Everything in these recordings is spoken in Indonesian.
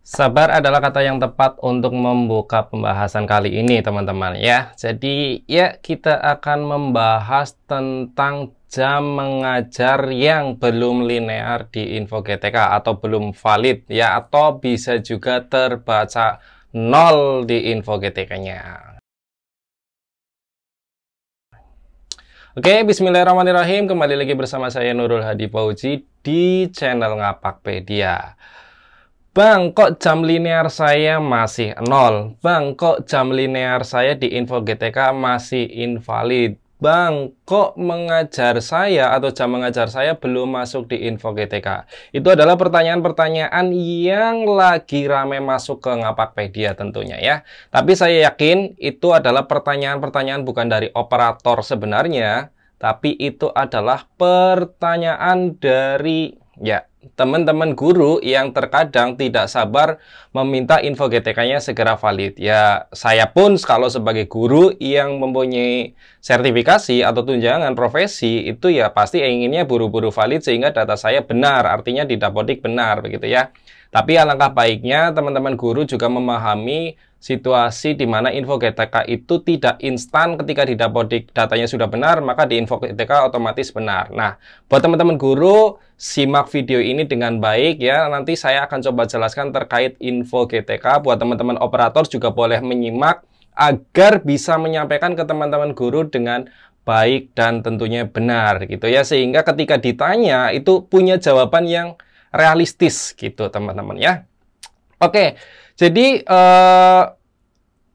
Sabar adalah kata yang tepat untuk membuka pembahasan kali ini, teman-teman ya. Jadi, ya kita akan membahas tentang jam mengajar yang belum linear di info GTK atau belum valid ya, atau bisa juga terbaca 0 di info GTK-nya. Oke, bismillahirrahmanirrahim. Kembali lagi bersama saya Nurul Hadi Fauzi di channel Ngapakpedia. Bang, kok jam linear saya masih 0? Bang, kok jam linear saya di info GTK masih invalid? Bang, kok mengajar saya atau jam mengajar saya belum masuk di info GTK? Itu adalah pertanyaan-pertanyaan yang lagi rame masuk ke Ngapakpedia tentunya ya. Tapi saya yakin itu adalah pertanyaan-pertanyaan bukan dari operator sebenarnya, tapi itu adalah pertanyaan dari teman-teman guru yang terkadang tidak sabar meminta info GTK-nya segera valid. Ya, saya pun kalau sebagai guru yang mempunyai sertifikasi atau tunjangan profesi, itu ya pasti inginnya buru-buru valid sehingga data saya benar, artinya di Dapodik benar, begitu ya. Tapi alangkah baiknya teman-teman guru juga memahami situasi di mana info GTK itu tidak instan ketika di Dapodik datanya sudah benar, maka di info GTK otomatis benar. Nah, buat teman-teman guru, simak video ini dengan baik ya. Nanti saya akan coba jelaskan terkait info GTK. Buat teman-teman operator juga boleh menyimak agar bisa menyampaikan ke teman-teman guru dengan baik dan tentunya benar gitu ya. Sehingga ketika ditanya itu punya jawaban yang realistis gitu teman-teman ya. Oke, jadi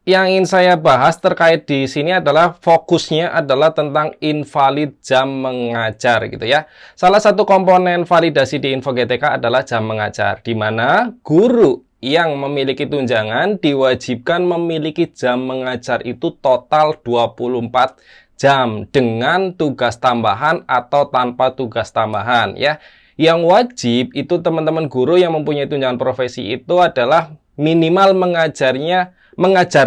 yang ingin saya bahas terkait di sini adalah fokusnya adalah tentang invalid jam mengajar gitu ya. Salah satu komponen validasi di info GTK adalah jam mengajar, di mana guru yang memiliki tunjangan diwajibkan memiliki jam mengajar itu total 24 jam dengan tugas tambahan atau tanpa tugas tambahan ya. Yang wajib itu teman-teman guru yang mempunyai tunjangan profesi itu adalah minimal mengajar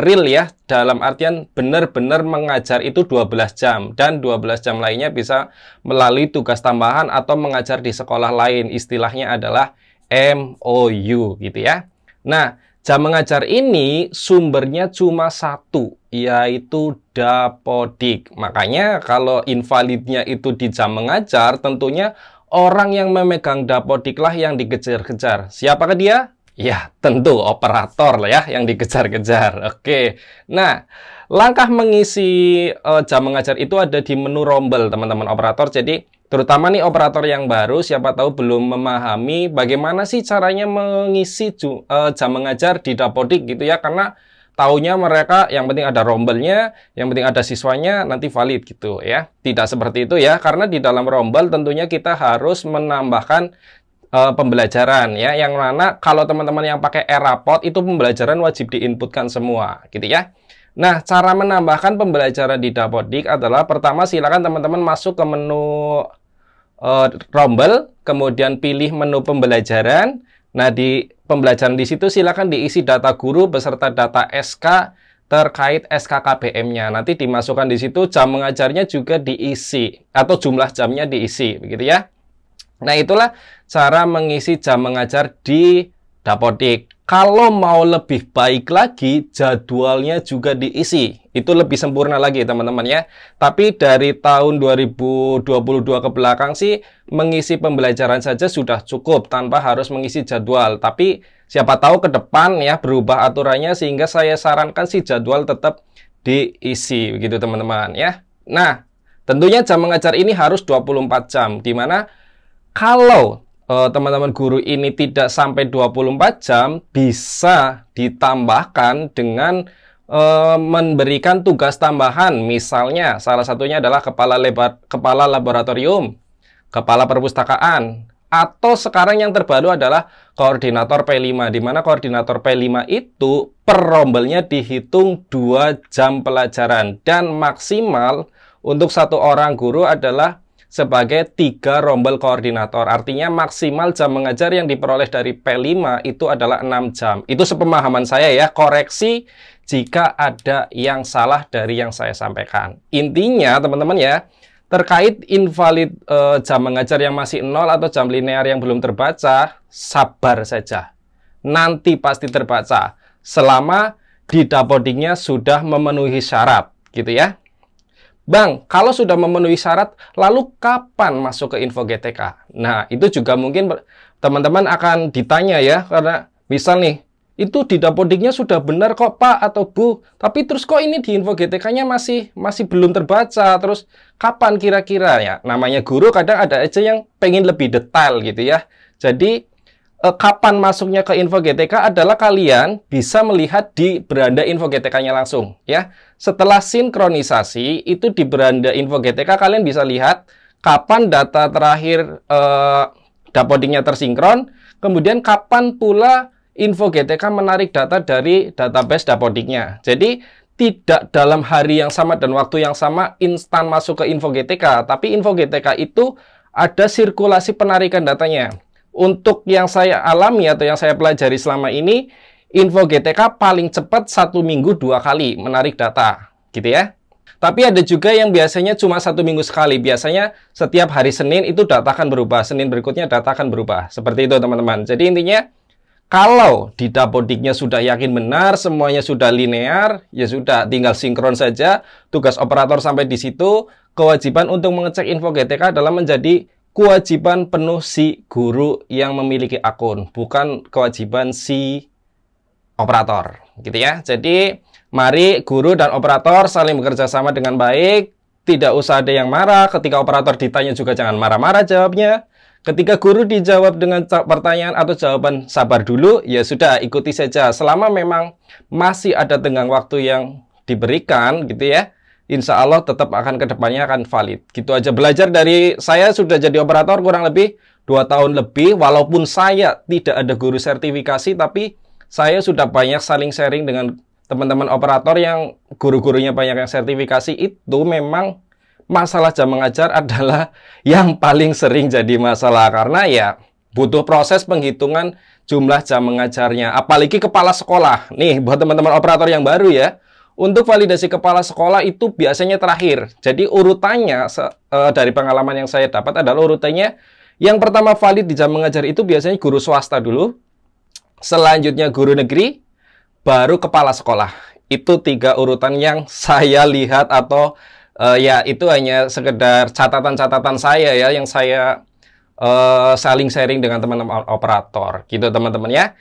real ya, dalam artian benar-benar mengajar itu 12 jam dan 12 jam lainnya bisa melalui tugas tambahan atau mengajar di sekolah lain, istilahnya adalah MOU gitu ya. Nah, jam mengajar ini sumbernya cuma satu, yaitu Dapodik. Makanya kalau invalidnya itu di jam mengajar, tentunya orang yang memegang Dapodik lah yang dikejar-kejar. Siapakah dia? Ya, tentu operator lah ya yang dikejar-kejar. Oke. Nah, langkah mengisi jam mengajar itu ada di menu rombel, teman-teman operator. Jadi, terutama nih operator yang baru, siapa tahu belum memahami bagaimana sih caranya mengisi jam mengajar di Dapodik gitu ya. Karena taunya mereka yang penting ada rombelnya, yang penting ada siswanya, nanti valid gitu ya. Tidak seperti itu ya, karena di dalam rombel tentunya kita harus menambahkan pembelajaran ya, yang mana kalau teman-teman yang pakai e-raport itu pembelajaran wajib diinputkan semua gitu ya. Nah, cara menambahkan pembelajaran di Dapodik adalah pertama silakan teman-teman masuk ke menu rombel, kemudian pilih menu pembelajaran. Nah, di pembelajaran di situ silakan diisi data guru beserta data SK terkait SKKBM-nya. Nanti dimasukkan di situ, jam mengajarnya juga diisi atau jumlah jamnya diisi begitu ya. Nah, itulah cara mengisi jam mengajar di Dapodik. Kalau mau lebih baik lagi, jadwalnya juga diisi. Itu lebih sempurna lagi, teman-teman ya. Tapi dari tahun 2022 ke belakang sih, mengisi pembelajaran saja sudah cukup tanpa harus mengisi jadwal. Tapi siapa tahu ke depan ya berubah aturannya, sehingga saya sarankan sih jadwal tetap diisi begitu, teman-teman ya. Nah, tentunya jam mengajar ini harus 24 jam, di mana kalau teman-teman guru ini tidak sampai 24 jam, bisa ditambahkan dengan memberikan tugas tambahan. Misalnya, salah satunya adalah kepala laboratorium, kepala perpustakaan, atau sekarang yang terbaru adalah koordinator P5, di mana koordinator P5 itu per rombelnya dihitung 2 jam pelajaran, dan maksimal untuk satu orang guru adalah sebagai 3 rombel koordinator. Artinya maksimal jam mengajar yang diperoleh dari P5 itu adalah 6 jam. Itu sepemahaman saya ya, koreksi jika ada yang salah dari yang saya sampaikan. Intinya teman-teman ya, terkait invalid jam mengajar yang masih 0 atau jam linear yang belum terbaca, sabar saja. nanti pasti terbaca selama di dapodingnya sudah memenuhi syarat, gitu ya. Bang, kalau sudah memenuhi syarat, lalu kapan masuk ke info GTK? Nah, itu juga mungkin teman-teman akan ditanya ya, karena misal nih, itu di dapodingnya sudah benar kok Pak atau Bu, tapi terus kok ini di info GTK-nya masih belum terbaca, terus kapan kira-kira ya? Namanya guru kadang ada aja yang pengen lebih detail gitu ya. Jadi, kapan masuknya ke info GTK adalah kalian bisa melihat di beranda info GTK-nya langsung ya. Setelah sinkronisasi itu di beranda info GTK kalian bisa lihat kapan data terakhir dapodingnya tersinkron, kemudian kapan pula info GTK menarik data dari database dapodingnya. Jadi tidak dalam hari yang sama dan waktu yang sama instan masuk ke info GTK, tapi info GTK itu ada sirkulasi penarikan datanya. Untuk yang saya alami atau yang saya pelajari selama ini, info GTK paling cepat 1 minggu 2 kali menarik data, gitu ya. Tapi ada juga yang biasanya cuma 1 minggu sekali. Biasanya setiap hari Senin itu data akan berubah. Senin berikutnya data akan berubah. Seperti itu teman-teman. Jadi intinya, kalau di dapodiknya sudah yakin benar, semuanya sudah linear, ya sudah tinggal sinkron saja. Tugas operator sampai di situ, kewajiban untuk mengecek info GTK adalah menjadi kewajiban penuh si guru yang memiliki akun, bukan kewajiban si operator, gitu ya. Jadi, mari guru dan operator saling bekerja sama dengan baik, tidak usah ada yang marah, ketika operator ditanya juga jangan marah-marah jawabnya. Ketika guru dijawab dengan pertanyaan atau jawaban sabar dulu, ya sudah ikuti saja. Selama memang masih ada tenggang waktu yang diberikan, gitu ya, insya Allah tetap akan kedepannya akan valid. Gitu aja. Belajar dari saya sudah jadi operator kurang lebih 2 tahun lebih. Walaupun saya tidak ada guru sertifikasi, tapi saya sudah banyak saling sharing dengan teman-teman operator yang guru-gurunya banyak yang sertifikasi. Itu memang masalah jam mengajar adalah yang paling sering jadi masalah. Karena ya butuh proses penghitungan jumlah jam mengajarnya. Apalagi kepala sekolah. Nih buat teman-teman operator yang baru ya. Untuk validasi kepala sekolah itu biasanya terakhir. Jadi urutannya dari pengalaman yang saya dapat adalah urutannya yang pertama valid di jam mengajar itu biasanya guru swasta dulu. Selanjutnya guru negeri, baru kepala sekolah. Itu 3 urutan yang saya lihat atau ya itu hanya sekedar catatan-catatan saya ya yang saya saling sharing dengan teman-teman operator. Gitu teman-teman ya.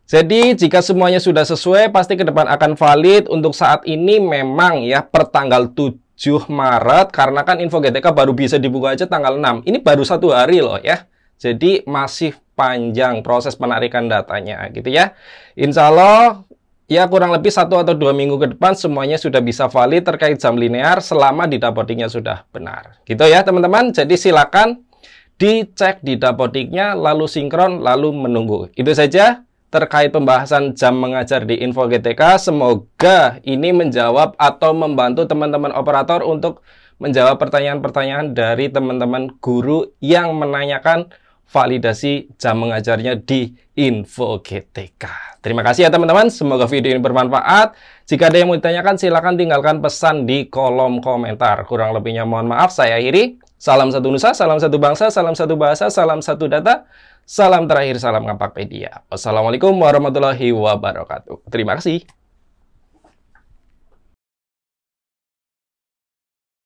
Jadi, jika semuanya sudah sesuai, pasti ke depan akan valid. Untuk saat ini memang ya, per tanggal 7 Maret, karena kan info GTK baru bisa dibuka aja tanggal 6. Ini baru 1 hari loh ya. Jadi, masih panjang proses penarikan datanya gitu ya. Insya Allah, ya kurang lebih 1 atau 2 minggu ke depan, semuanya sudah bisa valid terkait jam linear selama di dapodiknya sudah benar. Gitu ya teman-teman. Jadi, silakan dicek di dapodiknya, lalu sinkron, lalu menunggu. Itu saja terkait pembahasan jam mengajar di info GTK. Semoga ini menjawab atau membantu teman-teman operator untuk menjawab pertanyaan-pertanyaan dari teman-teman guru yang menanyakan validasi jam mengajarnya di info GTK. Terima kasih ya teman-teman, semoga video ini bermanfaat. Jika ada yang mau ditanyakan silahkan tinggalkan pesan di kolom komentar. Kurang lebihnya mohon maaf, saya akhiri. Salam satu nusa, salam satu bangsa, salam satu bahasa, salam satu data. Salam terakhir, salam Ngapakpedia. Wassalamualaikum warahmatullahi wabarakatuh. Terima kasih.